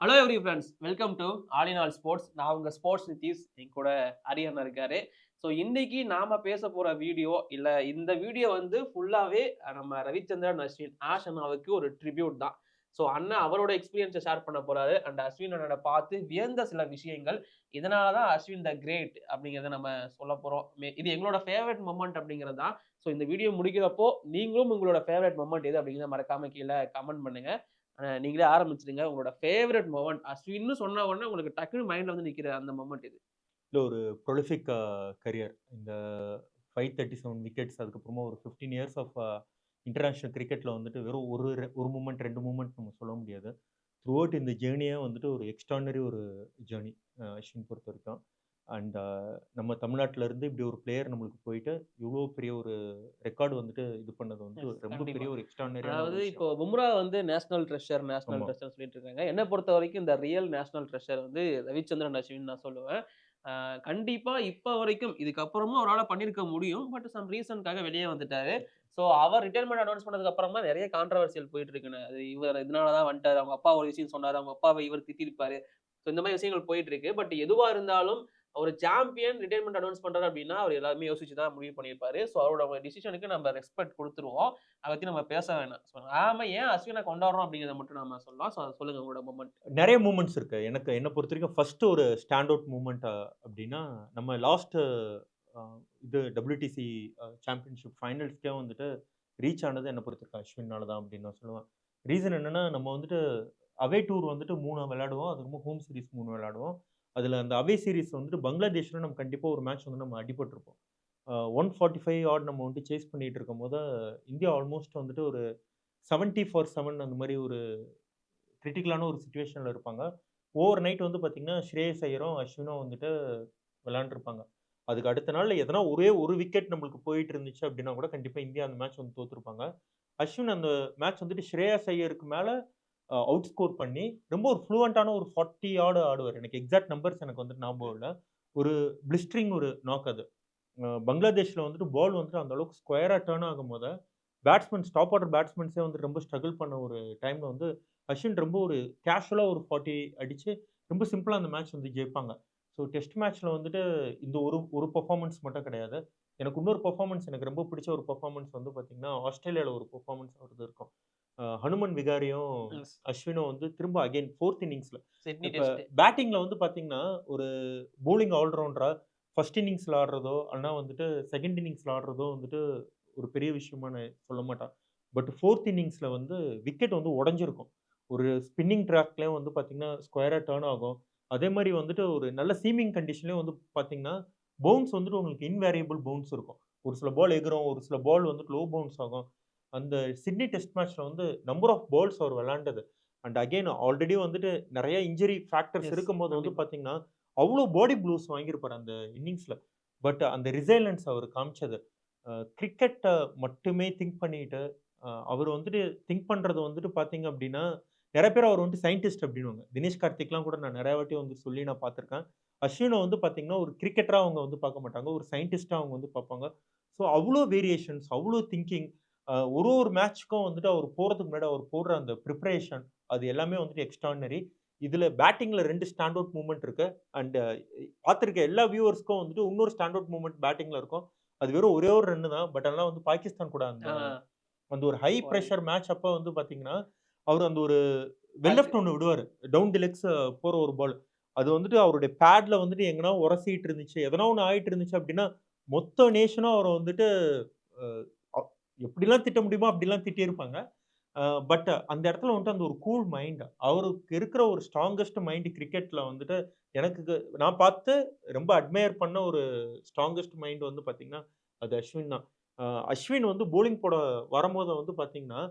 Hello every friends, welcome to all in all sports. நான் உங்க sports Nitish. என் கூட அரியன் இருக்காரு. ஸோ இன்னைக்கு நாம பேச போற வீடியோ இந்த வீடியோ வந்து ஃபுல்லாவே நம்ம ரவிச்சந்திரன் அஸ்வின் ஆஷ் அண்ணாவுக்கு ஒரு ட்ரிபியூட் தான். ஸோ அண்ணன் அவரோட எக்ஸ்பீரியன்ஸை ஷேர் பண்ண போறாரு. அண்ட் அஸ்வின் அண்ணனை பார்த்து வியந்த சில விஷயங்கள். இதனால தான் அஸ்வின் த கிரேட் அப்படிங்கிறத நம்ம சொல்ல போறோம். இது எங்களோட ஃபேவரட் மொமெண்ட் அப்படிங்கிறது தான். ஸோ இந்த வீடியோ முடிக்கிறப்போ நீங்களும் உங்களோட ஃபேவரட் மொமெண்ட் எது அப்படிங்கிறத மறக்காம கீழே கமெண்ட் பண்ணுங்க. நீங்களே ஆரம்பிச்சிடுங்க. உங்களோட ஃபேவரைட் மொமெண்ட் அஸ்வின்னு சொன்ன உடனே உங்களுக்கு டக்குனு மைண்ட்ல வந்து நிக்கிற அந்த மொமெண்ட் இது. இல்ல ஒரு ப்ரொலிஃபிக் கரியர். இந்த 537 விக்கெட்ஸ் அதுக்கப்புறமா ஒரு 15 இயர்ஸ் ஆஃப் இன்டர்நேஷனல் கிரிக்கெட்ல வந்துட்டு வெறும் ஒரு மூமெண்ட், 2 மூமெண்ட் நம்ம சொல்ல முடியாது. த்ரூ அவுட் இந்த ஜேர்னியே வந்துட்டு ஒரு எக்ஸ்ட்ரார்டினரி ஒரு ஜேர்னி அஸ்வின் பொறுத்தவரைக்கும். அண்ட் நம்ம தமிழ்நாட்டுல இருந்து இப்படி ஒரு பிளேயர் நம்மளுக்கு போயிட்டு, இவ்வளோ பெரிய ஒரு ரெக்கார்ட் வந்துட்டு இது பண்ணது வந்து எஸ், ரொம்ப கண்டிப்பா. பெரிய ஒரு எக்ஸ்ட்ரார்டினரியான ஒரு அதாவது இப்போ விஷயம். பும்ரா வந்து நேஷனல் ட்ரெஷர், நேஷனல் ஆமா. ட்ரெஷர்ன்னு சொல்லிட்டு இருக்காங்க. என்ன பொறுத்தவரைக்கும் இந்த ரியல் நேஷனல் ட்ரெஷர் வந்து ரவிச்சந்திரன் அஸ்வின் நான் சொல்லுவேன். கண்டிப்பா இப்ப வரைக்கும் இதுக்கப்புறமும் அவரால பண்ணியிருக்க முடியும். பட் சம் ரீசன்க்காக வெளியே வந்துட்டாரு. ஸோ அவர் ரிட்டயர்மென்ட் அனௌன்ஸ் பண்ணதுக்கு அப்புறம் தான் நெறைய கான்ட்ரோவர்சியல் போயிட்டு இருக்குன்னு. அது இவர் இதனால தான் வந்துட்டாரு. அவங்க அப்பா ஒரு விஷயம் சொன்னாரு. அவங்க அப்பாவ இவர் திட்டியிருப்பாரு. ஸோ இந்த மாரி விஷயங்கள் போயிட்டு இருக்கு. பட் எதுவா இருந்தாலும் ஒரு சாம்பியன் ரிட்டயர்மென்ட் அனௌன்ஸ் பண்றாரு அப்டின்னா, அவர் எல்லாருமே யோசிச்சு தான் முடிவு பண்ணியிருப்பாரு. ஸோ அவரோட டிசிஷனுக்கு நம்ம ரெஸ்பெக்ட் குடுத்துருவோம். அத பத்தி நம்ம பேச வேணாம். ஸோ நாம ஏன் அஸ்வின கொண்டாடுறோம் அப்படிங்கிறத மட்டும் நாம சொல்லலாம். ஸோ அத சொல்லுங்க உங்களோட மொமெண்ட். நெறைய மூமெண்ட்ஸ் இருக்கு. என்ன பொறுத்தவரைக்கும் ஃபர்ஸ்ட் ஒரு ஸ்டாண்ட் அவுட் மூமெண்ட் அப்டின்னா, நம்ம லாஸ்ட் அ இது WTC சாம்பியன்ஷிப் ஃபைனல்ஸ்க்கே வந்துட்டு ரீச் ஆனது என்ன பொறுத்தவரைக்கும் அஸ்வின்னால தான் அப்டின்னு நான் சொல்லுவேன். ரீசன் என்னன்னா, நம்ம வந்துட்டு அவே டூர் வந்துட்டு 3 விளையாடுவோம். அதுக்கப்புறமா ஹோம் சீரிஸ் 3 விளையாடுவோம். அதுல அந்த அவே சீரிஸ் வந்துட்டு பங்களாதேஷ்ல நம்ம கண்டிப்பா ஒரு மேட்ச் வந்து நம்ம அடிபட்டுருப்போம். 145 ஆட் நம்ம வந்து சேஸ் பண்ணிட்டு இருக்கும்போது, இந்தியா ஆல்மோஸ்ட் வந்துட்டு ஒரு 70 ஃபார் 7 அந்த மாரி ஒரு கிரிட்டிக்கலான ஒரு சிச்சுவேஷன்ல இருப்பாங்க. ஓவர் நைட் வந்து பார்த்தீங்கன்னா, ஸ்ரேயஸ் ஐயரும், அஸ்வினும் வந்துட்டு விளையாண்டுருப்பாங்க. அதுக்கு அடுத்த நாள் எதனா ஒரே ஒரு விக்கெட் நம்மளுக்கு போயிட்டு இருந்துச்சு அப்டின்னா கூட, கண்டிப்பா இந்தியா அந்த மேட்ச் வந்து தோத்துருப்பாங்க. அஸ்வின் அந்த மேட்ச் வந்துட்டு ஸ்ரேயாஸ் ஐயருக்கு மேல அவுட் ஸ்கோர் பண்ணி, ரொம்ப ஒரு ஃப்ளூவன்ட்டான ஒரு 40 ஆடுவாரு. எனக்கு எக்ஸாக்ட் நம்பர்ஸ் எனக்கு வந்துட்டு ஞாபகம் இல்ல. ஒரு பிளிஸ்டரிங் ஒரு நாக் அது. பங்களாதேஷ்ல வந்துட்டு பால் வந்துட்டு அந்த அளவுக்கு ஸ்கொயரா டர்ன் ஆகும்போது, டாப் ஆர்டர் பேட்ஸ்மேன்ஸே வந்து ரொம்ப ஸ்ட்ரகிள் பண்ண ஒரு டைம்ல வந்து, அஸ்வின் ரொம்ப ஒரு கேஷுவலா ஒரு 40 அடிச்சு, ரொம்ப சிம்பிளா அந்த மேட்ச் வந்து ஜெயிப்பாங்க. ஸோ டெஸ்ட் மேட்ச்ல வந்துட்டு இந்த ஒரு ஒரு பெர்ஃபார்மன்ஸ் மட்டும் கிடையாது. எனக்கு இன்னொரு பெர்ஃபார்மன்ஸ் எனக்கு ரொம்ப பிடிச்ச ஒரு பெர்ஃபார்மன்ஸ் வந்து பார்த்தீங்கன்னா, ஆஸ்திரேலியால ஒரு பெர்ஃபார்மன்ஸ் அவரது இருக்கும். ஹனுமன் விகாரியும், எஸ். அஸ்வினும் வந்து திரும்ப அகைன் 4த் இன்னிங்ஸ்ல சிட்னி இப்ப டெஸ்ட். பேட்டிங்ல வந்து பார்த்தீங்கன்னா, ஒரு பவுலிங் ஆல்ரவுண்டரா ஃபர்ஸ்ட் இன்னிங்ஸ்ல ஆடுறதோ, இல்லனா வந்துட்டு 2ண்ட் இன்னிங்ஸ்ல ஆடுறதோ வந்துட்டு ஒரு பெரிய விஷயமா நான் சொல்ல மாட்டேன். பட் 4த் இன்னிங்ஸ்ல வந்து விக்கெட் வந்து உடைஞ்சிருக்கும். ஒரு ஸ்பின்னிங் ட்ராக்லயே வந்து பார்த்தீங்கன்னா, ஸ்கொயரா டர்ன் ஆகும். அதே மாரி வந்துட்டு ஒரு நல்ல சீமிங் கண்டிஷன்லயும் வந்து பார்த்தீங்கன்னா, பவுன்ஸ் வந்துட்டு உங்களுக்கு இன்வேரியபிள் பவுன்ஸ் இருக்கும். ஒரு சில பால் எகுரும். ஒரு சில பால் வந்துட்டு லோ பவுன்ஸ் ஆகும். அந்த சிட்னி டெஸ்ட் மேட்ச்ல வந்து நம்பர் ஆஃப் பால்ஸ் அவர் விளையாண்டது. அண்ட் அகைன் ஆல்ரெடி வந்துட்டு நெறைய இன்ஜுரி ஃபேக்டர்ஸ் எஸ். இருக்கும்போது வந்து கண்டிப்பா. பார்த்தீங்கன்னா, அவ்ளோ பாடி ப்ளூஸ் வாங்கியிருப்பாரு அந்த இன்னிங்ஸ்ல. பட் அந்த ரிசைலன்ஸ் அவரு காமிச்சது. கிரிக்கெட்ட மட்டுமே திங்க் பண்ணிட்டு, அவரு வந்துட்டு திங்க் பண்றது வந்துட்டு பார்த்தீங்க அப்டின்னா, நெறைய பேர் அவர வந்துட்டு சயன்டிஸ்ட் அப்டின்னுவாங்க. தினேஷ் கார்த்திக்லாம் கூட நான் நெறைய வாட்டி வந்து சொல்லி நான் பார்த்துருக்கேன். அஸ்வின வந்து பார்த்தீங்கன்னா, ஒரு கிரிக்கெட்டரா அவங்க வந்து பார்க்க மாட்டாங்க. ஒரு சயன்டிஸ்ட்டா அவங்க வந்து பார்ப்பாங்க. ஸோ அவ்ளோ வேரியேஷன்ஸ், அவ்ளோ திங்கிங். ஒரு மேட்ச்க்கும் வந்துட்டு அவர் போறதுக்கு முன்னாடி அவர் போடுற அந்த பிரிப்பரேஷன், அது எல்லாமே வந்துட்டு எக்ஸ்ட்ரார்டினரி. இதுல பேட்டிங்ல 2 ஸ்டாண்ட் அவுட் மூவ்மெண்ட் இருக்கு. அண்ட் பார்த்திருக்க எல்லா வியூவர்ஸ்க்கும் வந்துட்டு இன்னொரு ஸ்டாண்ட் அவுட் மூவ்மெண்ட் பேட்டிங்ல இருக்கும். அது வெறும் ஒரே ஒரு ரன்னு தான். பட் ஆனா வந்து பாகிஸ்தான் கூட அந்த ஆ. அந்த ஒரு ஹை ஒரு பிரஷர் மேட்ச் அப்ப வந்து பார்த்தீங்கன்னா, அவரு அந்த ஒரு அதுக்கு லெஃப்ட் ஒண்ணு விடுவாரு. டவுன் தி லெக்ஸ் போற ஒரு பால். அது வந்துட்டு அவருடைய பேட்ல வந்துட்டு எங்கனா உரசிட்டு இருந்துச்சு, எதனா ஒண்ணு ஆயிட்டு இருந்துச்சு அப்டின்னா, மொத்த நேஷனும் அவர வந்துட்டு அ அ எப்படிலாம் திட்ட முடியுமோ அப்படிலாம் திட்டியிருப்பாங்க. பட் அந்த இடத்துல வந்துட்டு அந்த ஒரு கூல் மைண்ட். அவருக்கு இருக்கிற ஒரு ஸ்ட்ராங்கஸ்ட் மைண்ட் கிரிக்கெட்ல வந்துட்டு எனக்கு நான் பார்த்து ரொம்ப அட்மையர் பண்ண ஒரு ஸ்ட்ராங்கஸ்ட் மைண்ட் வந்து பார்த்தீங்கன்னா, அது அஸ்வின் தான். அ அஸ்வின் வந்து பவுலிங் போட வரம்போது வந்து பார்த்தீங்கன்னா,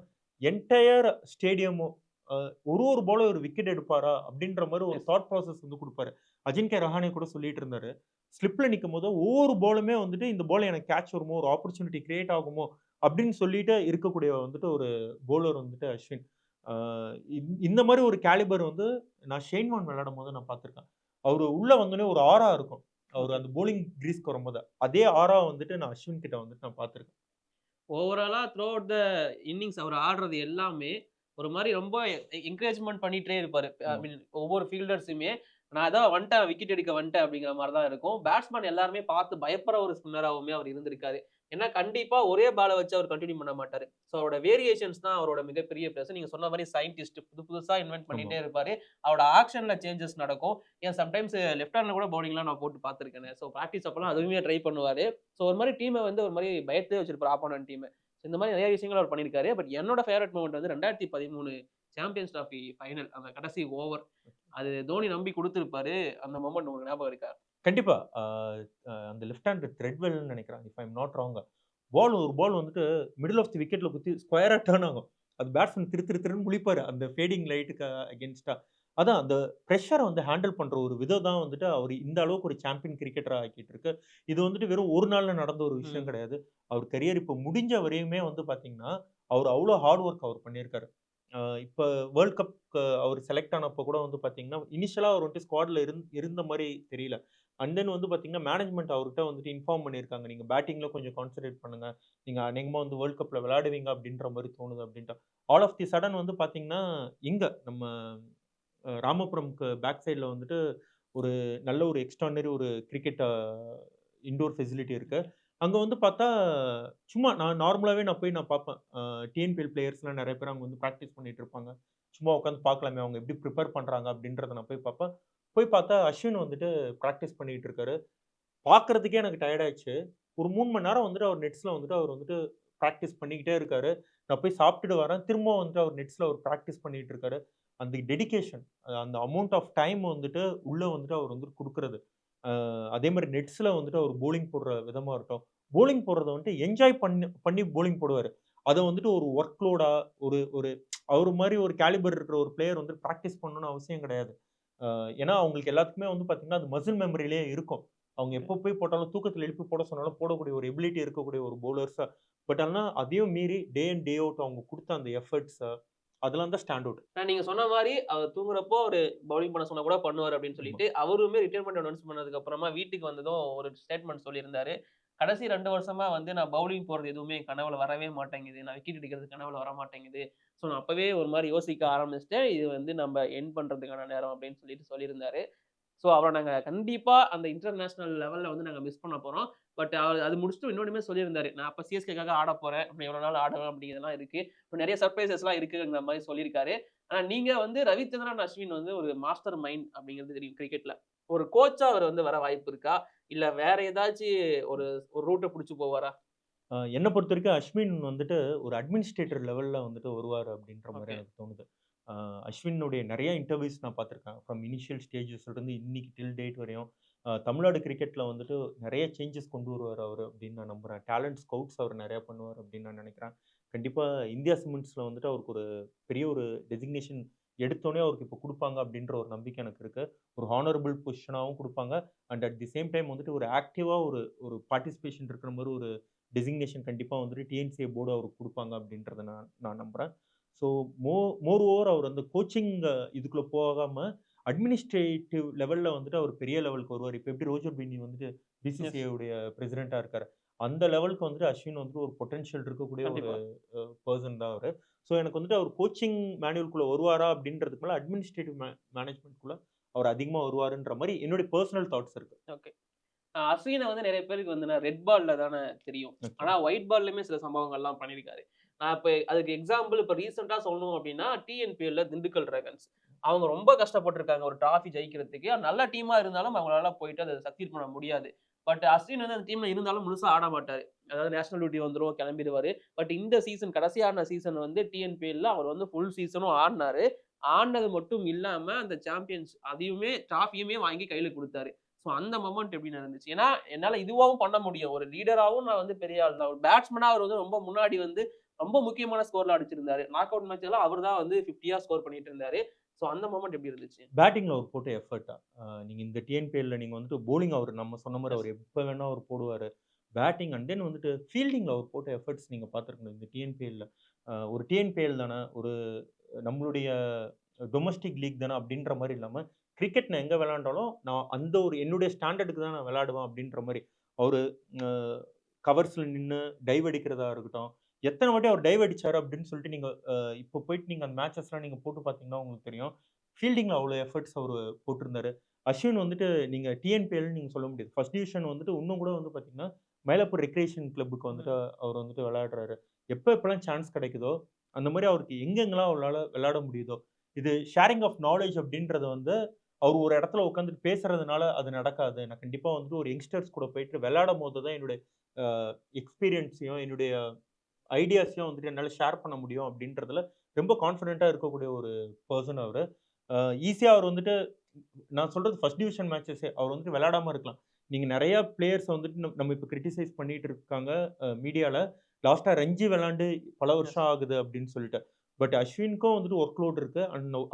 என்டயர் ஸ்டேடியமும் அ ஒரு பாலும் ஒரு விக்கெட் எடுப்பாரா? அப்படின்ற மாரி ஒரு எஸ். தாட் ப்ராசஸ் வந்து குடுப்பாரு. அஜின்கே ரஹானே கூட சொல்லிட்டு இருந்தாரு. ஸ்லிப்ல நிக்கும்போது ஒவ்வொரு பாலுமே வந்துட்டு இந்த பால் எனக்கு கேட்ச் வருமோ, ஒரு ஆப்பர்ச்சுனிட்டி கிரியேட் ஆகுமோ அப்படின்னு சொல்லிட்டு இருக்கக்கூடிய வந்துட்டு ஒரு பவுலர் வந்துட்டு அஸ்வின். ஆ இந்த மாரி ஒரு கேலிபர் வந்து நான் ஷேன் வார்ன் விளையாடும்போது நான் பார்த்துருக்கேன். அவரு உள்ள வந்தோனே ஒரு ஆரா இருக்கும். அவரு ஓகே. அந்த பவுலிங் கிரீஸ்க்கு வரும்போது. அதே ஆரா வந்துட்டு நான் அஸ்வின் கிட்ட வந்துட்டு நான் பார்த்துருக்கேன். ஓவராலா த்ரூ அவுட் த இன்னிங்ஸ் அவர் ஆடுறது எல்லாமே, ஒரு மாரி ரொம்ப என்கரேஜ்மென்ட் பண்ணிட்டே இருப்பாரு. ஐ ஆமா. மீன் ஒவ்வொரு ஃபீல்டர்ஸுமே நான் அதான் வந்துட்டேன், விக்கெட் எடுக்க வந்துட்டேன் அப்படிங்கிற மாரி தான் இருக்கும். பேட்ஸ்மேன் எல்லாருமே பார்த்து பயப்படுற ஒரு ஸ்பின்னராவுமே அவர் இருந்திருக்காரு. ஏன்னா கண்டிப்பா ஒரே பால வச்சு அவர் கன்டின்யூ பண்ண மாட்டாரு. ஸோ அவரோட வேரியேஷன்ஸ் தான் அவரோட மிகப்பெரிய பிளஸ். நீங்க சொன்ன மாரி சயின்டிஸ்ட் புதுசா இன்வென்ட் ஆமா. பண்ணிட்டே இருப்பாரு. அவரோட ஆக்ஷன்ல சேஞ்சஸ் நடக்கும். ஏன் சம்டைம்ஸ் லெஃப்ட் ஹேண்ட்ல கூட பவுலிங்லாம் நான் போட்டு பார்த்துருக்கேனே. ஸோ பிராக்டிஸ் அப்பலாம் அதுவுமே ட்ரை பண்ணுவாரு. ஸோ ஒரு மாரி டீம வந்து ஒரு மாரி பயத்திலே வச்சிருப்பாரு ஆப்போனன்ட் டீம. இந்த மாரி நெறைய விஷயங்கள் அவர் பண்ணியிருக்காரு. பட் என்னோட ஃபேவரைட் மொமெண்ட் வந்து 2013 சாம்பியன்ஸ் டிராஃபி ஃபைனல் அந்த கடைசி ஓவர். அது தோனி நம்பி குடுத்திருப்பாரு. அந்த மொமெண்ட் உங்களுக்கு ஞாபகம் இருக்கா? கண்டிப்பா. அந்த லெஃப்ட் ஹேண்ட் த்ரெட்வெல்ன்னு நெனைக்கிறேன். If I am not wrong. ஒரு பால் வந்துட்டு மிடில் ஆஃப் தி விக்கெட்ல குத்தி ஸ்கொயரா டர்ன் ஆகும். அது பேட்ஸ்மேன் திருன்னு முழிப்பாரு. அந்த ஃபேடிங் லைட்டுக்கு அகைன்ஸ்ட்டா. அதான் அந்த பிரஷர வந்து ஹேண்டில் பண்ற ஒரு விதம் தான் வந்துட்டு அவரு இந்த அளவுக்கு ஒரு சாம்பியன் கிரிக்கெட்டரா ஆக்கிட்டு இருக்கு. இது வந்துட்டு வெறும் ஒரு நாள்ல நடந்த ஒரு விஷயம் ம். கிடையாது. அவர் கரியர் இப்ப முடிஞ்ச வரையுமே வந்து பார்த்தீங்கன்னா, அவரு அவ்ளோ ஹார்ட் ஒர்க் அவர் பண்ணியிருக்காரு. இப்ப வேர்ல்ட் கப்க்கு அவர் செலக்ட் ஆனப்போ கூட வந்து பார்த்தீங்கன்னா, இனிஷியலா அவர் வந்துட்டு ஸ்குவாட்ல இருந்த மாரி தெரியல. அண்ட் தென் வந்து பார்த்தீங்கன்னா, மேனேஜ்மென்ட் அவர்ட்ட வந்துட்டு இன்ஃபார்ம் பண்ணியிருக்காங்க. நீங்க பேட்டிங்ல கொஞ்சம் கான்சன்ட்ரேட் பண்ணுங்க. நீங்க அநேகமா வந்து வேர்ல்ட் கப்ல விளையாடுவீங்க அப்படின்ற மாரி தோணுது அப்படின்ட்டு. ஆல் ஆஃப் தி சடன் வந்து பார்த்தீங்கன்னா, இங்க நம்ம ராமபுரம்க்கு பேக் சைட்ல வந்துட்டு ஒரு நல்ல ஒரு எக்ஸ்ட்ரார்டினரி ஒரு கிரிக்கெட் இன்டோர் ஃபெசிலிட்டி இருக்கு. ஓகே. அங்க வந்து பார்த்தா, சும்மா நார்மலாவே நான் பார்ப்பேன். டிஎன்பிஎல் பிளேயர்ஸ்லாம் நெறைய பேர் அங்க வந்து பிராக்டிஸ் பண்ணிட்டு இருப்பாங்க. சும்மா உட்காந்து பார்க்கலாமே, அவங்க எப்படி பிரிப்பேர் பண்றாங்க அப்படின்றத நான் போய் பார்ப்பேன். போய் பார்த்தா அஸ்வின் வந்துட்டு பிராக்டிஸ் பண்ணிட்டு இருக்காரு. பார்க்கறதுக்கே எனக்கு டயர்ட் ஆயிடுச்சு. ஒரு 3 மணி நேரம் வந்துட்டு அவர் நெட்ஸ்ல வந்துட்டு அவர் வந்துட்டு பிராக்டிஸ் பண்ணிக்கிட்டே இருக்காரு. நான் போய் சாப்பிட்டுட்டு வரேன். திரும்பவும் வந்துட்டு அவர் நெட்ஸ்ல அவர் பிராக்டிஸ் பண்ணிட்டு இருக்காரு. அந்த டெடிகேஷன் அந்த அமவுண்ட் ஆஃப் டைம் வந்துட்டு உள்ள வந்துட்டு அவர் வந்துட்டு குடுக்குறது. அதே மாரி நெட்ஸ்ல வந்துட்டு அவர் பவுலிங் போடுற விதமா இருக்கட்டும். பவுலிங் போடுறத வந்துட்டு என்ஜாய் பண்ணி பண்ணி பவுலிங் போடுவாரு. அத வந்துட்டு ஒரு வொர்க் லோடா ஒரு ஒரு அவரு மாரி ஒரு கேலிபர் இருக்கிற ஒரு பிளேயர் வந்து பிராக்டிஸ் பண்ணணும்னு அவசியம் கிடையாது. ஏன்னா, அவங்களுக்கு எல்லாத்துக்குமே வந்து பார்த்தீங்கன்னா, அது மசில் மெமரியிலேயே இருக்கும். அவங்க எப்போ போய் போட்டாலும் தூக்கத்தில எழுப்பி போட சொன்னாலும் போடக்கூடிய ஒரு எபிலிட்டி இருக்கக்கூடிய ஒரு பவுலர்ஸா பட் ஆனா, அதையும் மீறி டே இன், டே அவுட் அவங்க குடுத்த அந்த எஃபர்ட்ஸ் அதெல்லாம் தான் ஸ்டாண்ட் அவுட். நீங்க சொன்ன மாரி அவர் தூங்குறப்போ அவரு பவுலிங் பண்ண சொன்னா கூட பண்ணுவாரு அப்படின்னு ஆமா. சொல்லிட்டு, அவருமே ரிட்டயர்மென்ட் அனௌன்ஸ் பண்ணதுக்கு அப்புறமா வீட்டுக்கு வந்ததும் ஒரு ஸ்டேட்மெண்ட் சொல்லியிருந்தாரு. கடைசி 2 வருஷமா வந்து நான் பவுலிங் போறது எதுவுமே என் கனவுல வரவே மாட்டேங்குது. நான் விக்கெட் எடுக்கிறது கனவுல வரமாட்டேங்குது. ஸோ நான் அப்பவே ஒரு மாரி யோசிக்க ஆரம்பிச்சுட்டேன். இது வந்து நம்ம எண்ட் பண்றதுக்கான நேரம் அப்படின்னு சொல்லிட்டு சொல்லியிருந்தாரு. ஸோ அவர நாங்க கண்டிப்பா அந்த இன்டர்நேஷனல் லெவல்ல வந்து நாங்க மிஸ் பண்ண போறோம். பட் அவரு அது முடிச்சுட்டு இன்னொன்னுமே சொல்லியிருந்தாரு. நான் அப்ப சிஎஸ்கேக்காக ஆடப்போறேன். இன்னும் எவ்வளோ நாள் ஆடுவேன் அப்படிங்கிறதெல்லாம் இருக்கு. இன்னும் நெறைய சர்ப்ரைசஸ்லாம் இருக்குங்கிற மாரி சொல்லியிருக்காரு. ஆனா நீங்க வந்து ரவிச்சந்திரன் அஸ்வின் வந்து ஒரு மாஸ்டர் மைண்ட் அப்படிங்கிறது தெரியும் கிரிக்கெட்ல. ஒரு கோச்சா அவர் வந்து வர வாய்ப்பு இருக்கா? இல்ல வேற ஏதாச்சு ஒரு ஒரு ரூட்ட புடிச்சு போவாரா? என்ன பொறுத்தவரைக்கும் அஸ்வின் வந்துட்டு ஒரு அட்மினிஸ்ட்ரேட்டர் லெவல்ல வந்துட்டு வருவாரு அப்படின்ற மாரி ஓகே. எனக்கு தோணுது. அ அஸ்வினுடைய நெறைய இன்டர்வியூஸ் நான் பார்த்துருக்கேன். ஃப்ரம் இனிஷியல் ஸ்டேஜஸ்ல இருந்து இன்னைக்கு டில் டேட் வரையும். தமிழ்நாடு கிரிக்கெட்ல வந்துட்டு நெறைய சேஞ்சஸ் கொண்டு வருவாரு அவரு அப்படின்னு நான் நம்புறேன். டேலண்ட் ஸ்கவுட்ஸ் அவர் நெறைய பண்ணுவாரு அப்படின்னு நான் நெனைக்கிறேன். கண்டிப்பா இந்தியா சிமெண்ட்ஸ்ல வந்துட்டு அவருக்கு ஒரு பெரிய ஒரு டெசிக்னேஷன் எடுத்தோனே அவருக்கு இப்ப குடுப்பாங்க அப்படின்ற ஒரு நம்பிக்கை எனக்கு இருக்கு. ஒரு ஹானரபிள் பொசிஷனாவும் குடுப்பாங்க. And at the same time வந்துட்டு ஒரு ஆக்டிவா ஒரு ஒரு பார்ட்டிசிபேஷன் இருக்கிற மாரி ஒரு டெசிக்னேஷன் கண்டிப்பா வந்துட்டு டிஎன்சிஏ போர்டு அவருக்கு குடுப்பாங்க அப்படின்றத நான் நான் நம்புறேன். ஸோ மோர் ஓவர் அவர் அந்த கோச்சிங் இதுக்குள்ள போகாம, அட்மினிஸ்ட்ரேட்டிவ் லெவல்ல வந்துட்டு அவர் பெரிய லெவலுக்கு வருவாரு. இப்ப எப்படி ரோஜர் பின்னி வந்துட்டு எஸ். பிசிசிஐ உடைய பிரசிடென்ட்டா இருக்காரு. அந்த லெவலுக்கு வந்துட்டு அஸ்வின் வந்துட்டு ஒரு பொட்டன்ஷியல் இருக்கக்கூடிய ஒரு கண்டிப்பா. பெர்சன் தான் அவரு. ஸோ எனக்கு வந்துட்டு அவர் கோச்சிங் மேனுவல்குள்ள வருவாரா அப்படின்றதுக்கு மேல அட்மினிஸ்ட்ரேட்டிவ் மேனேஜ்மென்ட்குள்ள அவர் அதிகமா வருவாருன்ற மாரி என்னுடைய பெர்சனல் தாட்ஸ் இருக்கு. ஓகே. அஸ்வின வந்து நெறைய பேருக்கு வந்து நான் ரெட் பால்ல தானே தெரியும். ஓகே. ஆனா ஒயிட் பால்லயுமே சில சம்பவங்கள்லாம் பண்ணியிருக்காரு. நான் இப்ப அதுக்கு எக்ஸாம்பிள் இப்ப ரீசென்ட்டா சொல்லணும் அப்டின்னா, டிஎன்பிஎல்ல திண்டுக்கல் டிராகன்ஸ். அவங்க ரொம்ப கஷ்டப்பட்டுருக்காங்க ஒரு டிராஃபி ஜெயிக்கிறதுக்கு. நல்ல டீமா இருந்தாலும் அவங்களால போயிட்டு அத சக்சீட் பண்ண முடியாது. பட் அஸ்வின் வந்து அந்த டீம்ல இருந்தாலும் முழுசா ஆட மாட்டாரு. அதாவது நேஷனல் டியூட்டி வந்துரும் கெளம்பிருவாரு. பட் இந்த சீசன் கடைசி ஆடுன சீசன் வந்து டிஎன்பிஎல்ல அவர் வந்து ஃபுல் சீசனும் ஆடுனாரு. ஆடுனது மட்டும் இல்லாம அந்த சாம்பியன்ஸ் அதையுமே ட்ராஃபியுமே வாங்கி கையில குடுத்தாரு. ஸோ அந்த மொமெண்ட் எப்படி நடந்துச்சு? ஏன்னா, என்னால இதுவாவும் பண்ண முடியும். ஒரு லீடராவும் நான் வந்து பெரிய ஆள் தான். ஒரு பேட்ஸ்மேனா அவர் வந்து ரொம்ப முன்னாடி வந்து ரொம்ப முக்கியமான ஸ்கோர்லாம் அடிச்சிருந்தாரு. நாக் அவுட் மேட்ச் எல்லாம் அவர் தான் வந்து 50யா ஸ்கோர் பண்ணிட்டு இருந்தாரு. ஸோ அந்த மொமெண்ட் எப்படி இருந்துச்சு? பேட்டிங்ல அவர் போட்ட எஃபர்ட்டா, நீங்க இந்த டிஎன்பிஎல்ல நீங்க வந்துட்டு பவுலிங் அவரு நம்ம சொன்ன மாரி எஸ். அவரு எப்ப வேணா அவரு போடுவாரு. பேட்டிங் அண்ட் தென் வந்துட்டு ஃபீல்டிங்ல அவர் போட்ட எஃபர்ட்ஸ் நீங்க பார்த்திருக்கணும். இந்த டிஎன்பிஎல்ல. ஒரு டிஎன்பிஎல் தான, ஒரு நம்மளுடைய டொமஸ்டிக் லீக் தான அப்படின்ற மாரி இல்லாம, கிரிக்கெட் நான் எங்க விளையாண்டாலும், நான் அந்த ஒரு என்னுடைய ஸ்டாண்டர்டுக்கு தான் நான் விளையாடுவேன் அப்படின்ற மாரி. அவரு அ கவர்ஸ்ல நின்னு டைவ் அடிக்கிறதா இருக்கட்டும், எத்தனை வாட்டி அவர் டைவ் அடிச்சாரு அப்படின்னு சொல்லிட்டு நீங்க இப்போ போயிட்டு நீங்க அந்த மேட்சஸ்லாம் நீங்க போட்டு பார்த்தீங்கன்னா உங்களுக்கு தெரியும். ஃபீல்டிங்ல அவ்வளோ எஃபர்ட்ஸ் அவரு போட்டிருந்தாரு. அஸ்வின் வந்துட்டு நீங்க டிஎன்பிஎல்ன்னு நீங்க சொல்ல முடியாது. ஃபர்ஸ்ட் டிவிஷன் வந்துட்டு இன்னும் கூட வந்து பார்த்தீங்கன்னா, மயிலாப்பூர் ரெக்ரியேஷன் கிளப்புக்கு வந்துட்டு அவர் வந்துட்டு விளையாடுறாரு. எப்பப்பலாம் சான்ஸ் கிடைக்குதோ, அந்த மாரி அவருக்கு எங்கெங்கலாம் அவரால விளையாட முடியுதோ, இது ஷேரிங் ஆஃப் நாலேட்ஜ் அப்படின்றது வந்து அவர் ஒரு இடத்துல உட்காந்துட்டு பேசுறதுனால அது நடக்காது. நான் கண்டிப்பா வந்துட்டு ஒரு யங்ஸ்டர்ஸ் கூட போயிட்டு விளையாடும்போது தான் என்னுடைய அ எக்ஸ்பீரியன்ஸையும், என்னுடைய ஐடியாஸையும் வந்துட்டு என்னால ஷேர் பண்ண முடியும் அப்படின்றதுல ரொம்ப கான்ஃபிடென்ட்டா இருக்கக்கூடிய ஒரு பெர்சன் அவரு. ஈஸியா அவர் வந்துட்டு நான் சொல்றது ஃபர்ஸ்ட் டிவிஷன் மேட்சஸே அவர் வந்துட்டு விளையாடாம இருக்கலாம். நீங்க நெறைய பிளேயர்ஸ வந்துட்டு நம்ம இப்ப கிரிட்டிசைஸ் பண்ணிட்டு இருக்காங்க மீடியால. லாஸ்ட்டா ரஞ்சி விளையாண்டு பல எஸ். வருஷம் ஆகுது அப்படின்னு சொல்லிட்டு. பட் அஸ்வினுக்கும் வந்துட்டு ஒர்க் லோட் இருக்கு.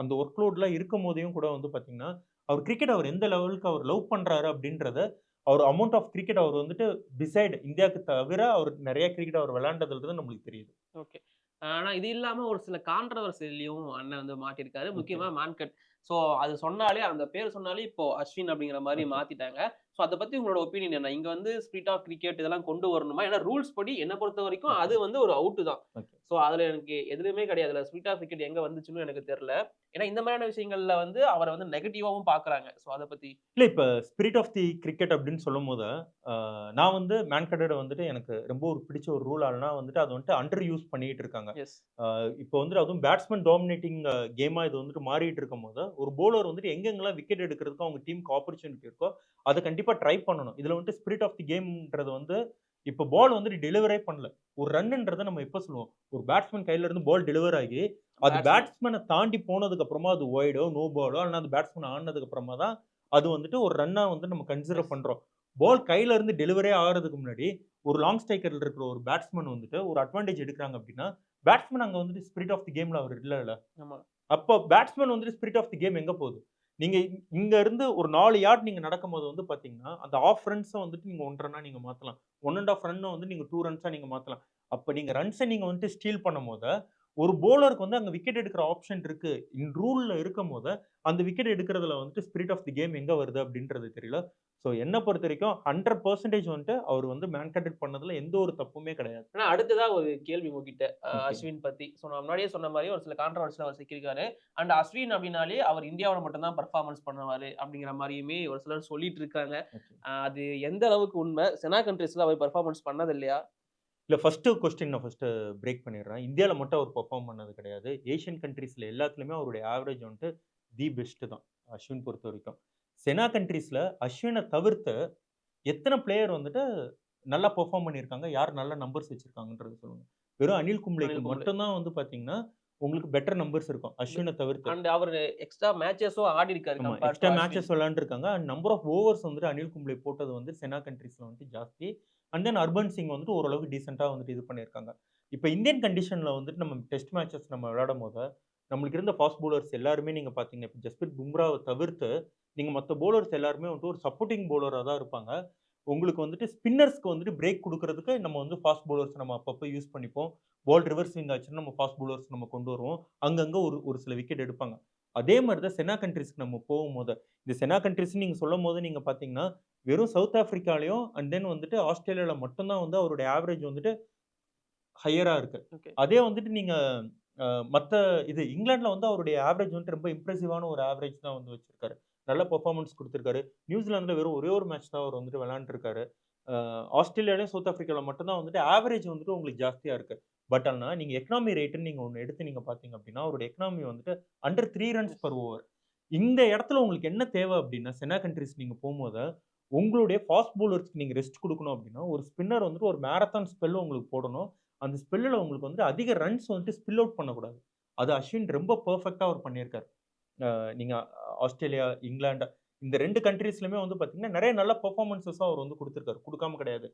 அந்த ஒர்க் லோட்லாம் இருக்கும்போதையும் கூட வந்து பார்த்தீங்கன்னா, அவர் கிரிக்கெட் அவர் எந்த லெவலுக்கு அவர் லவ் பண்றாரு அப்படின்றத, அவர் அமௌண்ட் ஆஃப் கிரிக்கெட் அவர் வந்துட்டு பிசைட் இந்தியாவுக்கு தவிர அவர் நெறைய கிரிக்கெட் அவர் விளையாண்டதுலருந்து நம்மளுக்கு தெரியுது. ஓகே. ஆனா இது இல்லாம ஒரு சில கான்ட்ரோவர்சிலயும் அண்ணன் வந்து மாட்டியிருக்காரு. ஓகே. முக்கியமா மான்கட். ஸோ அது சொன்னாலே அந்த பேர் சொன்னாலே இப்போ அஸ்வின் அப்படிங்கிற மாரி ஓகே. மாத்திட்டாங்க. ஸோ அத பத்தி உங்களோட ஒப்பீனியன் என்ன? இங்க வந்து ஸ்பிரிட் ஆஃப் கிரிக்கெட் இதெல்லாம் கொண்டு வரணுமா? ஏன்னா ரூல்ஸ் படி என்ன பொறுத்தவரைக்கும் ஓகே. அது வந்து ஒரு அவுட் தான். ஓகே. ஸோ அதுல எனக்கு எதுவுமே கிடையாது. அதுல ஸ்பிரிட் ஆஃப் கிரிக்கெட் எங்க வந்துச்சுன்னு எனக்கு தெரியல. ஏன்னா இந்த மாதிரியான விஷயங்கள்ல வந்து அவர வந்து நெகட்டிவாவும் பார்க்குறாங்க. ஸோ அத பத்தி? இல்ல இப்ப ஸ்பிரிட் ஆஃப் தி கிரிக்கெட் அப்படின்னு சொல்லும்போது, அ நான் வந்து மேன்கடோட வந்துட்டு எனக்கு ரொம்ப ஒரு பிடிச்ச ஒரு ரூல் ஆல்னா வந்துட்டு அது வந்துட்டு அண்டர் யூஸ் பண்ணிட்டு இருக்காங்க. எஸ். இப்போ வந்துட்டு அதுவும் பேட்ஸ்மேன் டாமினேட்டிங் கேமா இது வந்துட்டு மாறிட்டு இருக்கும்போது, ஒரு பவுலர் வந்துட்டு எங்கெங்கலாம் விக்கெட் எடுக்கிறதுக்கு அவங்க டீமுக்கு ஆப்பர்ச்சுனிட்டி இருக்கோ, அத கண்டிப்பா ட்ரை பண்ணணும். இதுல வந்துட்டு ஸ்பிரிட் ஆஃப் தி கேம்ன்றது வந்து இப்ப பால் வந்துட்டு டெலிவரே பண்ணல. ஒரு ரன்ன்றத நம்ம எப்ப சொல்லுவோம்? ஒரு பேட்ஸ்மேன் கையில இருந்து பால் டெலிவர் ஆகி, அது பேட்ஸ்மேன். பேட்ஸ்மேன தாண்டி போனதுக்கு அப்புறமா அது வைடோ, நோ பாலோ இல்லனா அது பேட்ஸ்மேன் ஆடுனதுக்கு அப்புறமா தான் அது வந்துட்டு ஒரு ரன்னா வந்து நம்ம கன்சிடர் எஸ். பண்றோம். பால் கையில இருந்து டெலிவரே ஆகுறதுக்கு முன்னாடி, ஒரு லாங் ஸ்ட்ரைக்கர்ல இருக்கிற ஒரு பேட்ஸ்மேன் வந்துட்டு ஒரு அட்வான்டேஜ் எடுக்குறாங்க அப்டின்னா, பேட்ஸ்மேன் அங்க வந்துட்டு ஸ்பிரிட் ஆஃப் தி கேம்ல அவர் இல்லல்ல. ஆமா. அப்போ பேட்ஸ்மேன் வந்துட்டு ஸ்பிரிட் ஆஃப் தி கேம் எங்க போகுது? நீங்க இங்க இருந்து ஒரு 4 யார்ட் நீங்க நடக்கும்போது வந்து பார்த்தீங்கன்னா, அந்த ஹாஃப் ரன்ஸ வந்துட்டு நீங்க 1 ரன்னா நீங்க மாத்தலாம். 1 1/2 ரன்ன வந்து நீங்க 2 ரன்ஸா நீங்க மாத்தலாம். அப்ப நீங்க ரன்ஸ நீங்க வந்துட்டு ஸ்டீல் பண்ணும்போது, ஒரு பவுலருக்கு வந்து அங்க விக்கெட் எடுக்கிற ஆப்ஷன் இருக்கு. ரூல்ல இருக்கும்போது, அந்த விக்கெட் எடுக்கிறதுல வந்துட்டு ஸ்பிரிட் ஆஃப் தி கேம் எங்க வருது அப்படின்றது தெரியல. ஸோ என்ன பொறுத்தவரைக்கும் 100% வந்துட்டு அவர் வந்து மேன்கண்டட் பண்ணதுல எந்த ஒரு தப்புமே கிடையாது. ஆனா அடுத்ததா ஒரு கேள்வி உங்ககிட்ட. ஓகே. அஸ்வின் பத்தி. ஸோ நான் முன்னாடியே சொன்ன மாரி ஒரு சில கான்ட்ரோவர்சில அவர் சிக்கியிருக்காரு. அண்ட் அஸ்வின் அப்டின்னாலே அவர் இந்தியாவுல மட்டும் தான் பெர்ஃபார்மன்ஸ் பண்ணுவாரு அப்படிங்கிற மாரியுமே ஒரு சிலர் சொல்லிட்டு இருக்காங்க. ஓகே. அது எந்த அளவுக்கு உண்மை? செனா கண்ட்ரீஸ்ல அவர் பெர்ஃபார்மன்ஸ் பண்ணது இல்லையா? இல்ல ஃபர்ஸ்ட்டு கொஸ்டின் நான் ஃபர்ஸ்ட்டு பிரேக் பண்ணிடுறேன். இந்தியால மட்டும் அவர் பெர்ஃபார்ம் பண்ணது கிடையாது. ஏசியன் கன்ட்ரீஸ்ல எல்லாத்துலயுமே அவருடைய ஆவரேஜ் வந்துட்டு தி பெஸ்ட் தான். அஸ்வின் பொறுத்தவரைக்கும். செனா கன்ட்ரீஸ்ல அஸ்வின தவிர்த்து எத்தன பிளேயர் வந்துட்டு நல்லா பெர்ஃபார்ம் பண்ணியிருக்காங்க? யார் நல்ல நம்பர்ஸ் வச்சிருக்காங்கன்றத சொல்லுங்க. வெறும் அனில் கும்ப்ளேக்கு அனில் கும்ப்ளே. மட்டும் தான் வந்து பார்த்தீங்கன்னா, உங்களுக்கு பெட்டர் நம்பர்ஸ் இருக்கும். அஸ்வின தவிர்த்து. அண்ட் அவரு எக்ஸ்ட்ரா மேட்சஸும் ஆடியிருக்காரு ஆமா. Compare to extra Ashwin. Matches விளையாண்டுருக்காங்க. அண்ட் நம்பர் ஆஃப் ஓவர்ஸ் வந்துட்டு அனில் கும்ப்ளே போட்டது வந்து செனா கன்ட்ரீஸ்ல வந்துட்டு ஜாஸ்தி. அண்ட் தென் ஹர்பன் சிங் வந்துட்டு ஓரளவுக்கு டீசென்ட்டா வந்துட்டு இது பண்ணியிருக்காங்க. இப்ப இந்தியன் கண்டிஷன்ல வந்துட்டு நம்ம டெஸ்ட் மேட்சஸ் நம்ம விளையாடும்போது, நம்மளுக்கு இருந்த ஃபாஸ்ட் பவுலர்ஸ் எல்லாருமே நீங்க பார்த்தீங்க, இப்ப ஜஸ்பிரித் பும்ராவ தவிர்த்து, நீங்க மத்த பவுலர்ஸ் எல்லாருமே வந்துட்டு ஒரு சப்போர்ட்டிங் பவுலரா தான் இருப்பாங்க. உங்களுக்கு வந்துட்டு ஸ்பின்னர்ஸ்க்கு வந்துட்டு பிரேக் குடுக்குறதுக்கு நம்ம வந்து ஃபாஸ்ட் பவுலர்ஸ் நம்ம அப்பப்ப யூஸ் பண்ணிப்போம். பால் ரிவர்ஸ் ஸ்விங் ஆச்சுன்னா நம்ம ஃபாஸ்ட் பவுலர்ஸ் நம்ம கொண்டு வருவோம். அங்கங்க ஒரு ஒரு சில விக்கெட் எடுப்பாங்க. அதே மாரி தான் செனா கன்ட்ரீஸ்க்கு நம்ம போகும்போது, இந்த செனா கன்ட்ரீஸ்ன்னு நீங்க சொல்லும்போது நீங்க பார்த்தீங்கன்னா, வெறும் சவுத் ஆஃப்ரிக்காலயும் அண்ட் தென் வந்துட்டு ஆஸ்திரேலியால மட்டும் தான் வந்து அவருடைய ஆவரேஜ் வந்துட்டு ஹையரா இருக்கு. ஓகே. அதே வந்துட்டு நீங்க மத்த இது இங்கிலாந்துல வந்து அவருடைய ஆவரேஜ் வந்துட்டு ரொம்ப இம்ப்ரசிவான ஒரு ஆவரேஜ் தான் வந்து வச்சிருக்காரு. நல்ல பெர்ஃபார்மன்ஸ் குடுத்திருக்காரு. நியூசிலாந்துல வெறும் ஒரே ஒரு மேட்ச் தான் அவர் வந்துட்டு விளையாண்டுருக்காரு. ஆஸ்திரேலியாலயும், சவுத் ஆஃப்ரிக்கால மட்டும் தான் வந்துட்டு ஆவரேஜ் வந்துட்டு உங்களுக்கு ஜாஸ்தியா இருக்கு. பட் ஆனா நீங்க எக்கானமி ரேட்ன்னு நீங்க ஒண்ணு எடுத்து நீங்க பார்த்தீங்க அப்டின்னா, அவருடைய எக்கானமி வந்துட்டு அண்டர் 3 ரன்ஸ் எஸ். Per over. இந்த இடத்துல உங்களுக்கு என்ன தேவை அப்டின்னா, செனா கன்ட்ரீஸ் நீங்க போம்போது, உங்களுடைய ஃபாஸ்ட் பவுலர்ஸ்க்கு நீங்க ரெஸ்ட் குடுக்கணும் அப்டின்னா, ஒரு ஸ்பின்னர் வந்துட்டு ஒரு மாரத்தான் ஸ்பெல் உங்களுக்கு போடணும். அந்த ஸ்பெல்லுல உங்களுக்கு வந்துட்டு அதிக ரன்ஸ் வந்துட்டு ஸ்பில் அவுட் பண்ணக்கூடாது. அது அஸ்வின் ரொம்ப பெர்ஃபெக்ட்டா அவர் பண்ணியிருக்காரு. நீங்க ஆஸ்திரேலியா, இங்கிலாந்து இந்த 2 கன்ட்ரீஸ்லயுமே வந்து பார்த்தீங்கன்னா, நெறைய நல்ல பெர்ஃபார்மன்ஸஸும் அவர் வந்து குடுத்திருக்காரு. குடுக்காம கிடையாது.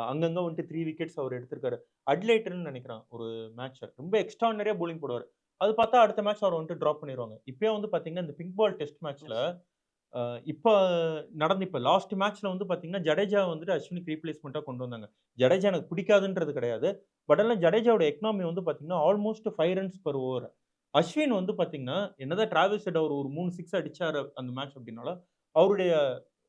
அங்கங்க வந்துட்டு 3 விக்கெட்ஸ் அவர் எடுத்திருக்காரு. அட்லேட்டர்ன்னு நெனைக்கிறேன் ஒரு மேட்ச். ரொம்ப எக்ஸ்ட்ரார்டினரியா பவுலிங் போடுவாரு. அது பார்த்தா அடுத்த மேட்ச் அவர வந்துட்டு டிராப் பண்ணிருவாங்க. இப்பயே வந்து பார்த்தீங்கன்னா, இந்த பிங்க் பால் டெஸ்ட் மேட்ச்ல எஸ். அ இப்ப இப்ப லாஸ்ட் மேட்ச்ல வந்து பார்த்தீங்கன்னா, ஜடேஜா வந்துட்டு அஸ்வினுக்கு ரீப்ளேஸ்மென்ட்டா கொண்டு வந்தாங்க. ஜடேஜா எனக்கு பிடிக்காதுன்றது கிடையாது. பட் ஆனா ஜடேஜாவோட எக்கானமி வந்து பார்த்தீங்கன்னா, almost 5 runs per over. Ashwin வந்து பார்த்தீங்கன்னா, என்னதான் டிராவிஸ் ஹெட் அவர் ஒரு 3 6 அடிச்சாரு அந்த மேட்ச் அப்டின்னாலும், அவருடைய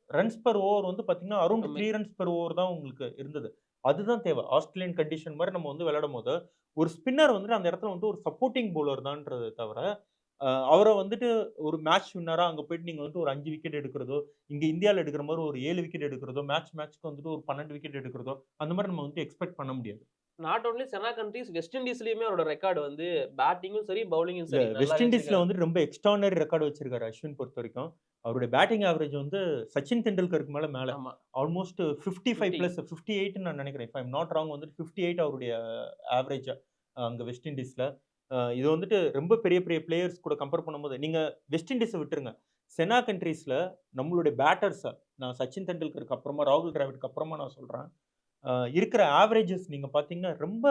ரன்ஸ் பெர் ஓவர் வந்து பார்த்தீங்கன்னா, அரவுண்ட் கம்மி. 3 ரன்ஸ் பெர் ஓவர் தான் உங்களுக்கு இருந்தது. அதுதான் தேவை. ஆஸ்திரேலியன் கண்டிஷன் மாரி நம்ம வந்து விளையாடும்போது, ஒரு ஸ்பின்னர் வந்துட்டு அந்த இடத்துல வந்து ஒரு சப்போர்ட்டிங் பவுலர் தான்றத தவிர, அவர வந்துட்டு ஒரு மேட்ச் வின்னரா அங்க போயிட்டு நீங்க வந்துட்டு ஒரு 5 விக்கெட் எடுக்கிறதோ, இங்க இந்தியால எடுக்கிற மாரி ஒரு 7 விக்கெட் எடுக்கிறதோ, மேட்ச்க்கு வந்துட்டு ஒரு 12 விக்கெட் எடுக்கிறதோ, அந்த மாரி நம்ம வந்து எக்ஸ்பெக்ட் பண்ண முடியாது. நாட் ஒன்லி செனா கண்ட்ரீஸ், வெஸ்ட் இண்டீஸ்லயுமே அவரோட ரெக்கார்ட் வந்து பேட்டிங்கும் சரி, பவுலிங்கும் இல்ல சரி வெஸ்ட் நல்லாவே இண்டீஸ்ல வச்சிருக்காரு. வந்துட்டு ரொம்ப எக்ஸ்ட்ரார்டினரி ரெக்கார்ட் வச்சிருக்காரு அஸ்வின் பொறுத்தவரைக்கும். அவருடைய பேட்டிங் ஆவரேஜ் வந்து சச்சின் டெண்டுல்கருக்கு மேல. ஆமா. ஆல்மோஸ்ட் 55 50. பிளஸ் 58ன்னு நான் நினைக்கிறேன். If I am not wrong வந்துட்டு 58 அவருடைய ஆவரேஜ் அங்க வெஸ்ட் இண்டீஸ்ல. இது வந்துட்டு ரொம்ப பெரிய பெரிய பிளேயர்ஸ் கூட கம்பேர் பண்ணும்போது, நீங்க வெஸ்ட் இண்டீஸ விட்டுருங்க. செனா கண்ட்ரீஸ்ல நம்மளுடைய பேட்டர்ஸ நான் சச்சின் டெண்டுல்கருக்கு அப்புறமா, ராகுல் டிராவிட்க்கு அப்புறமா நான் சொல்றேன். இருக்கிற ஆவரேஜஸ் நீங்க பார்த்தீங்கன்னா, ரொம்ப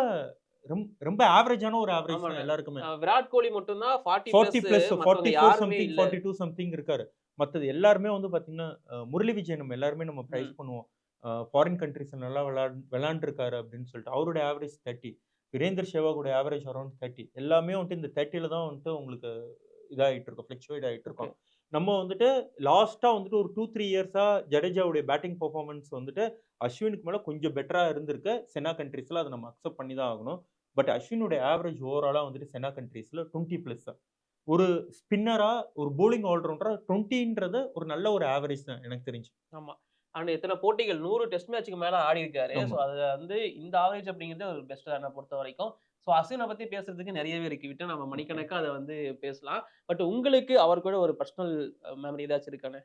ரொம்ப ஆவரேஜான ஒரு ஆவரேஜ் ஆமாண்ணே. தான் எல்லாருக்குமே. விராட் கோலி மட்டும் தான் 40 40 பிளஸ், பிளஸ் மத்தவங்க 44 யாருமே சம்திங், இல்ல. 42 சம்திங் இருக்காரு. மத்தது எல்லாருமே வந்து பார்த்தீங்கன்னா, முரளி விஜய் நம்ம எல்லாருமே நம்ம பிரைஸ் ம். பண்ணுவோம். ஃபாரின் கண்ட்ரீஸ்ல நல்லா விளையாண்டுருக்காரு அப்படின்னு சொல்லிட்டு. அவருடைய ஆவரேஜ் 30. வீரேந்தர் சேவாகுடைய ஆவரேஜ் அரவுண்ட் 30. எல்லாமே வந்துட்டு இந்த 30ல தான் வந்துட்டு உங்களுக்கு இதாயிட்டு இருக்கும். ஃப்ளக்சுவேட் ஆயிட்டு ஓகே. இருக்கும். நம்ம வந்துட்டு லாஸ்ட்டா வந்துட்டு ஒரு 2, 3 இயர்ஸா ஜடேஜாவுடைய பேட்டிங் பெர்ஃபார்மன்ஸ் வந்துட்டு அஸ்வினுக்கு மேல கொஞ்சம் பெட்டரா இருந்திருக்கு. செனா கண்ட்ரீஸ்ல அத நம்ம அக்செப்ட் பண்ணி தான் ஆகணும். பட் அஸ்வினுடைய ஆவரேஜ் ஓவராலா வந்துட்டு செனா கண்ட்ரீஸ்ல 20 பிளஸ். ஒரு ஸ்பின்னரா, ஒரு பவுலிங் ஆல்ரவுண்டரா 20ன்றது ஒரு நல்ல ஒரு ஆவரேஜ் தான் எனக்கு தெரிஞ்சு. ஆமா. அண்ட் எத்தன போட்டிகள் 100 டெஸ்ட் மேட்ச்க்கு மேல ஆடியிருக்காரு. ஸோ ஆமா. அதுல வந்து இந்த ஆவரேஜ் அப்படிங்கிறது ஒரு பெஸ்ட் என்ன பொறுத்தவரைக்கும். ஸோ அஸ்வின பத்தி பேசுறதுக்கு நெறையவே இருக்கு. விட்டா நம்ம மணிக்கணக்கா அத வந்து பேசலாம். பட் உங்களுக்கு அவர் கூட ஒரு பர்சனல் மெமரி ஏதாச்சும் இருக்காண்ணே?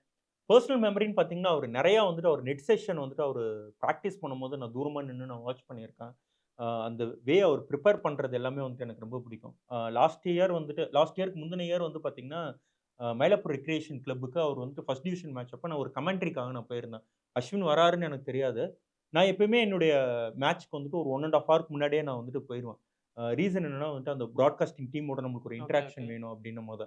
பெர்சனல் மெமரின்னு பார்த்தீங்கன்னா, அவரு நெறையா வந்துட்டு அவரு நெட் செஷன் வந்துட்டு அவரு பிராக்டிஸ் பண்ணும்போது நான் தூரமா நின்னு நான் வாட்ச் பண்ணியிருக்கேன். அந்த அவர் பிரிப்பேர் பண்றது எல்லாமே வந்துட்டு எனக்கு ரொம்ப பிடிக்கும். லாஸ்ட் இயர்க்கு முந்தின இயர் வந்து பார்த்தீங்கன்னா, மயிலாப்பூர் ரெக்ரியேஷன் கிளப்புக்கு அவர் வந்துட்டு ஃபர்ஸ்ட் டிவிஷன் மேட்ச் அப்ப நான் ஒரு கமெண்ட்ரிக்காக நான் போயிருந்தேன். அஸ்வின் வராருன்னு எனக்கு தெரியாது. நான் எப்பயுமே என்னுடைய மேட்ச்க்கு வந்துட்டு ஒரு 1 1/2 ஹவர்க்கு முன்னாடியே நான் வந்துட்டு போயிருவேன். ரீசன் என்னன்னா வந்துட்டு அந்த பிராட்காஸ்டிங் டீமோட நமக்கு ஒரு ஓகே, ஓகே. இன்டராக்ஷன் வேணும் அப்டின்னும்போது.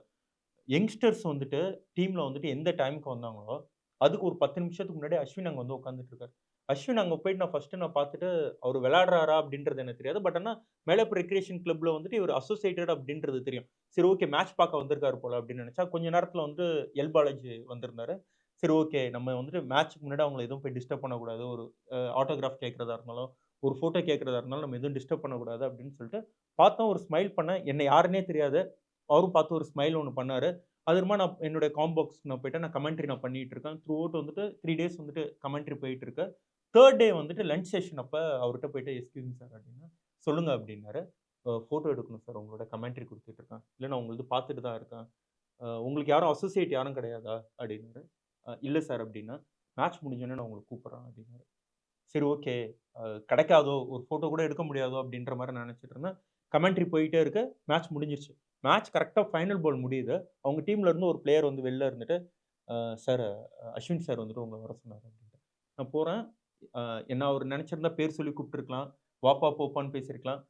யங்ஸ்டர்ஸ் வந்துட்டு டீம்ல வந்துட்டு எந்த டைம்க்கு வந்தாங்களோ, அதுக்கு ஒரு 10 நிமிஷத்துக்கு முன்னாடி அஸ்வின் அங்க வந்து உட்கார்ந்துட்டு இருக்காரு. அஸ்வின் அங்க போயிட்டு நான் ஃபர்ஸ்ட்டு நான் பார்த்துட்டு, அவரு விளையாடுறாரா அப்படின்றது எனக்கு தெரியாது. பட் ஆனா மயிலாப்பூர் ரெக்ரியேஷன் கிளப்ல வந்துட்டு இவரு அசோசியேட்டட் அப்படின்றது தெரியும். சரி ஓகே மேட்ச் பார்க்க வந்திருக்காரு போல அப்படின்னு நினைச்சா, கொஞ்ச நேரத்துல வந்து பாலாஜி வந்திருந்தாரு. சரி ஓகே நம்ம வந்துட்டு மேட்ச்க்கு முன்னாடி அவங்கள எதுவும் போய் டிஸ்டர்ப் பண்ணக்கூடாது. ஒரு ஆட்டோகிராஃப் கேட்கிறதா இருந்தாலும், ஒரு ஃபோட்டோ கேட்கிறதா இருந்தாலும் நம்ம எதுவும் டிஸ்டர்ப் பண்ணக்கூடாது அப்படின்னு சொல்லிட்டு பார்த்தோம். ஒரு ஸ்மைல் பண்ணேன். என்ன யாருன்னே தெரியாது. அவரும் பார்த்து ஒரு ஸ்மைல் ஒண்ணு பண்ணாரு. அதுக்கப்புறமா நான் என்னுடைய காம்போக்ஸ்க்கு நான் போயிட்டேன். நான் கமெண்ட்ரி நான் பண்ணிட்டு இருக்கேன். த்ரூ அவுட் வந்துட்டு 3 டேஸ் வந்துட்டு கமெண்ட்ரி போயிட்டு இருக்கு. 3 டே வந்துட்டு லஞ்ச் செஷன் அப்ப அவர்ட்ட போயிட்டு எக்ஸ்கியூஸ் மீ சார் அப்டின்னா, சொல்லுங்க அப்டின்னாரு. ஃபோட்டோ எடுக்கணும் சார் உங்களோட கமெண்ட்ரி குடுத்துட்டு இருக்கேன். இல்ல நான் உங்களது பார்த்துட்டு தான் இருக்கேன். உங்களுக்கு யாரும் அசோசியேட் யாரும் கிடையாதா? அப்டின்னாரு. இல்ல சார் அப்டின்னா, மேட்ச் முடிஞ்சோனே நான் உங்கள கூப்பிடுறேன் அப்டின்னாரு. சரி ஓகே. அ கிடைக்காதோ, ஒரு ஃபோட்டோ கூட எடுக்க முடியாதோ அப்டின்ற மாரி நான் நெனச்சுட்டு இருந்தேன். கமெண்ட்ரி போயிட்டே இருக்கு. மேட்ச் முடிஞ்சிருச்சு. மேட்ச் கரெக்ட்டா ஃபைனல் பால் முடியுது. அவங்க டீம்ல இருந்து ஒரு பிளேயர் வந்து வெளில இருந்துட்டு, சார் அஸ்வின் சார் வந்துட்டு உங்கள வர சொன்னாரு அப்டின்ட்டு. நான் போறேன். அ என்ன அவரு நெனச்சிருந்தா பேர் சொல்லி கூப்ட்டுருக்கலாம். வாப்பா, போப்பான்னு பேசியிருக்கலாம்.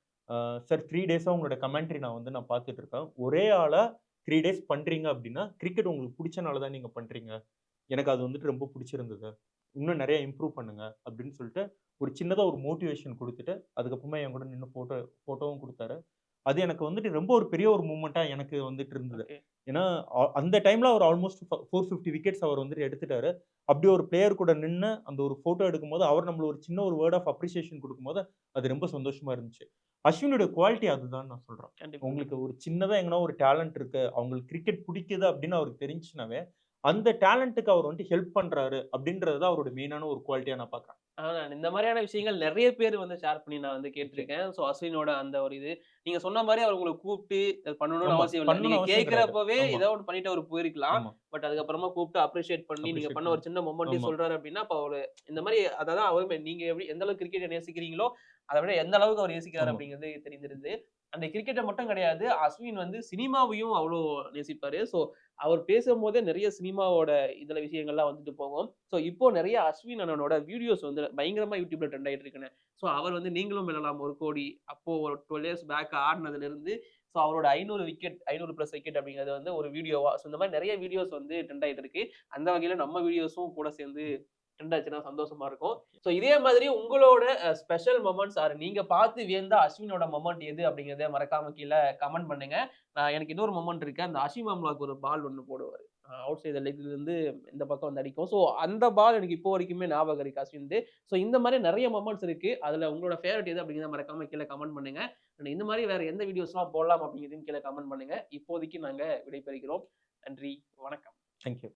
சார் 3 டேஸா உங்களோட கமெண்ட்ரி நான் பார்த்துட்டு இருக்கேன். ஒரே ஆளா 3 டேஸ் பண்றீங்க அப்டின்னா, கிரிக்கெட் உங்களுக்கு புடிச்சனால தான் நீங்க பண்றீங்க. எனக்கு அது வந்துட்டு ரொம்ப புடிச்சிருந்தது. இன்னும் நெறைய இம்ப்ரூவ் பண்ணுங்க அப்படின்னு சொல்லிட்டு, ஒரு சின்னதா ஒரு மோட்டிவேஷன் குடுத்துட்டு, அதுக்கப்புறமா என் கூட நின்னு ஃபோட்டோவும் குடுத்தாரு. அது எனக்கு வந்துட்டு ரொம்ப ஒரு பெரிய ஒரு மூவ்மெண்ட்டா எனக்கு வந்துட்டு இருந்தது. ஓகே. ஏன்னா, அந்த டைம்ல அவர் ஆல்மோஸ்ட் 450 விக்கெட்ஸ் அவர் வந்துட்டு எடுத்துட்டாரு. அப்படி ஒரு பிளேயர் கூட நின்னு, அந்த ஒரு ஃபோட்டோ எடுக்கும்போது, அவர் நம்மள ஒரு சின்ன ஒரு வேர்ட் ஆஃப் அப்ரிசியேஷன் குடுக்கும்போது, அது ரொம்ப சந்தோஷமா இருந்துச்சு. அஸ்வினுடைய குவாலிட்டி அதுதான்னு நான் சொல்றேன். கண்டிப்பா, உங்களுக்கு கண்டிப்பா. ஒரு சின்னதா எங்கனா ஒரு டேலண்ட் இருக்கு. அவங்களுக்கு கிரிக்கெட் புடிக்குது அப்படின்னு அவருக்கு தெரிஞ்சுச்சுனாவே, அந்த டேலண்ட்க்கு அவர் வந்துட்டு ஹெல்ப் பண்றாரு அப்படின்றது தான் அவரோட மெயினான ஒரு குவாலிட்டியா நான் பார்க்குறேன். இந்த மாரியான விஷயங்கள் நெறைய பேர் வந்து ஷேர் பண்ணி நான் வந்து ஓகே. கேட்டுருக்கேன். ஸோ அஸ்வினோட அந்த ஒரு இது. நீங்க சொன்ன மாரி அவர் உங்கள கூப்ட்டு அது பண்ணணும்னு ஆமா. அவசியம் இல்ல. நீங்க பண்ணணும்னு அவசியம் கிடையாது. கேட்கிறப்பவே ஆமா, ஏதோ ஒண்ணு பண்ணிட்டு அவரு போயிருக்கலாம். ஆமா. பட் அதுக்கப்புறமா கூப்ட்டு அப்ரிஷியேட் பண்ணி நீங்க அப்ரிஷியேட் பண்ண பண்ணி ஒரு சின்ன மொமெண்ட்டையும் ஆமா, சொல்றாரு அப்டின்னா, அப்ப அவரு இந்த மாரி அதாவது அவருமே நீங்க எந்த அளவுக்கு கிரிக்கெட்ட நேசிக்கிறீங்களோ, அத விட எந்த அளவுக்கு அவர் நேசிக்கிறாரு ஆமா. அப்டிங்கிறது தெரிஞ்சிருது. அந்த கிரிக்கெட்ட மட்டும் கிடையாது, அஸ்வின் வந்து சினிமாவையும் அவ்ளோ நேசிப்பாரு. ஸோ அவர் பேசும்போதே நெறைய சினிமாவோட இதுல விஷயங்கள்லாம் வந்துட்டு போகும். ஸோ இப்போ நெறைய அஸ்வின் அண்ணனோட வீடியோஸ் வந்து பயங்கரமா YouTubeல ட்ரெண்ட் ஆயிட்டு இருக்குண்ணே. ஸோ அவர் வந்து நீங்களும் வெல்லலாம் 1 கோடி அப்போ ஒரு 12 இயர்ஸ் பேக் ஆடுனதுலருந்து ஸோ அவரோட 500 விக்கெட் 500 பிளஸ் விக்கெட் அப்படிங்கிறது வந்து ஒரு வீடியோவா ஸோ இந்த மாரி நெறைய வீடியோஸ் வந்து ட்ரெண்ட் ஆயிட்டு இருக்கு. அந்த வகையில நம்ம வீடியோஸும் கூட சேர்ந்து ட்ரெண்ட் ஆச்சுன்னா சந்தோஷமா இருக்கும். ஸோ இதே மாதிரி உங்களோட ஸ்பெஷல் மொமெண்ட்ஸ் ஆர் நீங்க பார்த்து வியந்த அஸ்வினோட மொமெண்ட் எது அப்படிங்கிறத மறக்காம கீழ கமெண்ட் பண்ணுங்க. எனக்கு இன்னொரு மொமெண்ட் இருக்கு. அந்த அஷிம் அம்லாக்கு ஒரு பால் ஒண்ணு போடுவாரு. அவுட் சைடு லெக்ல இருந்து இந்த பக்கம் வந்து அடிக்கும். ஸோ அந்த பால் எனக்கு இப்போ வரைக்குமே ஞாபகம் இருக்கு அஸ்வின்து. ஸோ இந்த மாரி நெறைய மொமெண்ட்ஸ் இருக்கு. அதுல உங்களோட ஃபேவரைட் எது அப்படிங்கிறத மறக்காம கீழ கமெண்ட் பண்ணுங்க. அண்ட் இந்த மாரி வேற எந்த வீடியோஸ்லாம் போடலாம் அப்படிங்கிறதையும் கீழ கமெண்ட் பண்ணுங்க. இப்போதைக்கு நாங்க விடைபெறுகிறோம். நன்றி, வணக்கம். தேங்க்யூ.